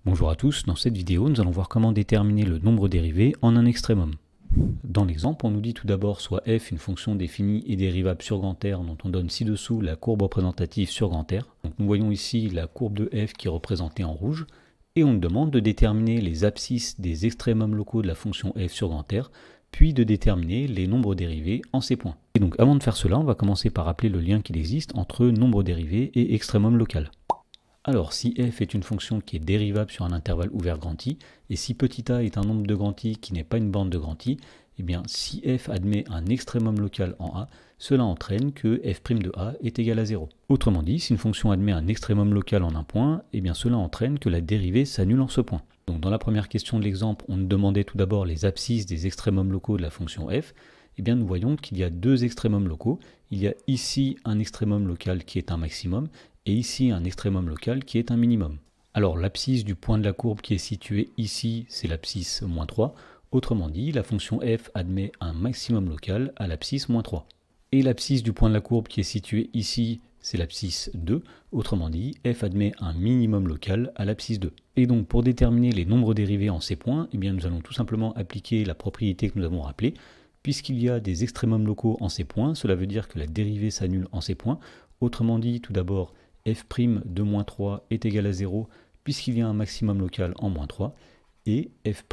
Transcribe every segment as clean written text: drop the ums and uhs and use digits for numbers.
Bonjour à tous, dans cette vidéo nous allons voir comment déterminer le nombre dérivé en un extrémum. Dans l'exemple, on nous dit tout d'abord soit f une fonction définie et dérivable sur grand R dont on donne ci-dessous la courbe représentative sur grand R. Donc nous voyons ici la courbe de f qui est représentée en rouge et on nous demande de déterminer les abscisses des extrémums locaux de la fonction f sur grand R puis de déterminer les nombres dérivés en ces points. Et donc avant de faire cela, on va commencer par rappeler le lien qu'il existe entre nombre dérivé et extrémum local. Alors, si f est une fonction qui est dérivable sur un intervalle ouvert grand I, et si petit a est un nombre de grand I qui n'est pas une bande de grand I, eh bien, si f admet un extrémum local en A, cela entraîne que f' de A est égal à 0. Autrement dit, si une fonction admet un extrémum local en un point, eh bien, cela entraîne que la dérivée s'annule en ce point. Donc, dans la première question de l'exemple, on nous demandait tout d'abord les abscisses des extrémums locaux de la fonction f. Eh bien, nous voyons qu'il y a deux extrémums locaux. Il y a ici un extrémum local qui est un maximum, et ici un extrémum local qui est un minimum. Alors l'abscisse du point de la courbe qui est située ici, c'est l'abscisse moins 3. Autrement dit, la fonction f admet un maximum local à l'abscisse moins 3. Et l'abscisse du point de la courbe qui est située ici, c'est l'abscisse 2. Autrement dit, f admet un minimum local à l'abscisse 2. Et donc pour déterminer les nombres dérivés en ces points, eh bien, nous allons tout simplement appliquer la propriété que nous avons rappelée. Puisqu'il y a des extrémums locaux en ces points, cela veut dire que la dérivée s'annule en ces points. Autrement dit, tout d'abord, f' de moins 3 est égal à 0 puisqu'il y a un maximum local en moins 3 et f'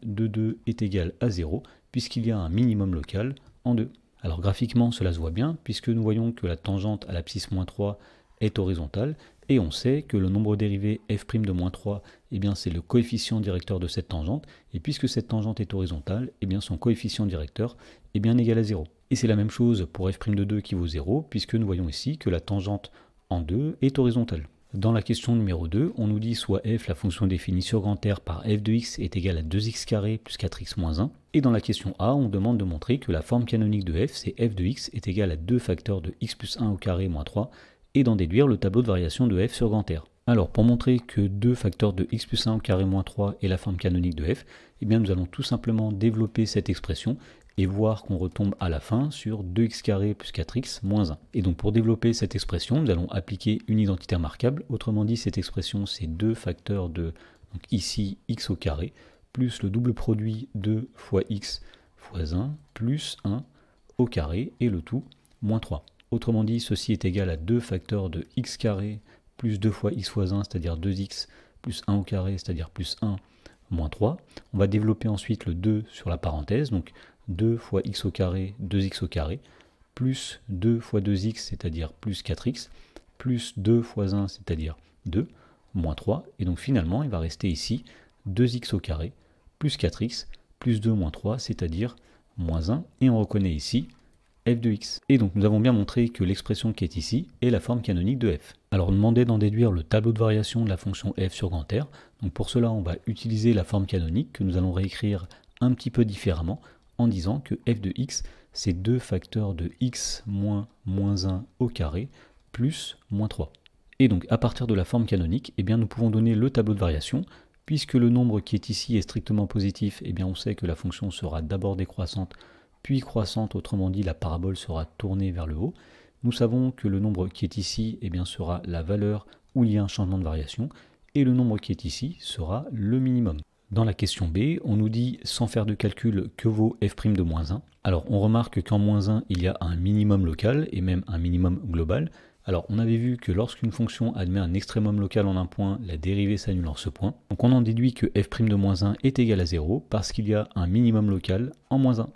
de 2 est égal à 0 puisqu'il y a un minimum local en 2. Alors graphiquement cela se voit bien puisque nous voyons que la tangente à l'abscisse moins 3 est horizontale et on sait que le nombre dérivé f' de moins 3 eh bien, c'est le coefficient directeur de cette tangente et puisque cette tangente est horizontale, eh bien, son coefficient directeur est bien égal à 0. Et c'est la même chose pour f' de 2 qui vaut 0 puisque nous voyons ici que la tangente en 2 est horizontale. Dans la question numéro 2, on nous dit soit f, la fonction définie sur grand R par f de x est égale à 2x carré plus 4x moins 1. Et dans la question A, on demande de montrer que la forme canonique de f, c'est f de x est égal à 2 facteurs de x plus 1 au carré moins 3, et d'en déduire le tableau de variation de f sur grand R. Alors pour montrer que 2 facteurs de x plus 1 au carré moins 3 est la forme canonique de f, eh bien nous allons tout simplement développer cette expression et voir qu'on retombe à la fin sur 2x carré plus 4x moins 1. Et donc pour développer cette expression, nous allons appliquer une identité remarquable. Autrement dit, cette expression, c'est 2 facteurs de, donc ici, x au carré, plus le double produit 2 fois x fois 1, plus 1 au carré, et le tout, moins 3. Autrement dit, ceci est égal à 2 facteurs de x carré plus 2 fois x fois 1, c'est-à-dire 2x, plus 1 au carré, c'est-à-dire plus 1, moins 3. On va développer ensuite le 2 sur la parenthèse, donc 2 fois x au carré, 2x au carré, plus 2 fois 2x, c'est-à-dire plus 4x, plus 2 fois 1, c'est-à-dire 2, moins 3. Et donc finalement, il va rester ici 2x au carré, plus 4x, plus 2 moins 3, c'est-à-dire moins 1. Et on reconnaît ici f de x. Et donc nous avons bien montré que l'expression qui est ici est la forme canonique de f. Alors on demandait d'en déduire le tableau de variation de la fonction f sur grand R. Donc pour cela, on va utiliser la forme canonique que nous allons réécrire un petit peu différemment en disant que f de x, c'est 2 facteurs de x moins moins 1 au carré plus moins 3. Et donc à partir de la forme canonique, eh bien, nous pouvons donner le tableau de variation. Puisque le nombre qui est ici est strictement positif, eh bien, on sait que la fonction sera d'abord décroissante puis croissante, autrement dit la parabole sera tournée vers le haut. Nous savons que le nombre qui est ici eh bien, sera la valeur où il y a un changement de variation, et le nombre qui est ici sera le minimum. Dans la question B, on nous dit, sans faire de calcul, que vaut f' de moins 1. Alors on remarque qu'en moins 1, il y a un minimum local, et même un minimum global. Alors on avait vu que lorsqu'une fonction admet un extrémum local en un point, la dérivée s'annule en ce point. Donc on en déduit que f' de moins 1 est égal à 0, parce qu'il y a un minimum local en moins 1.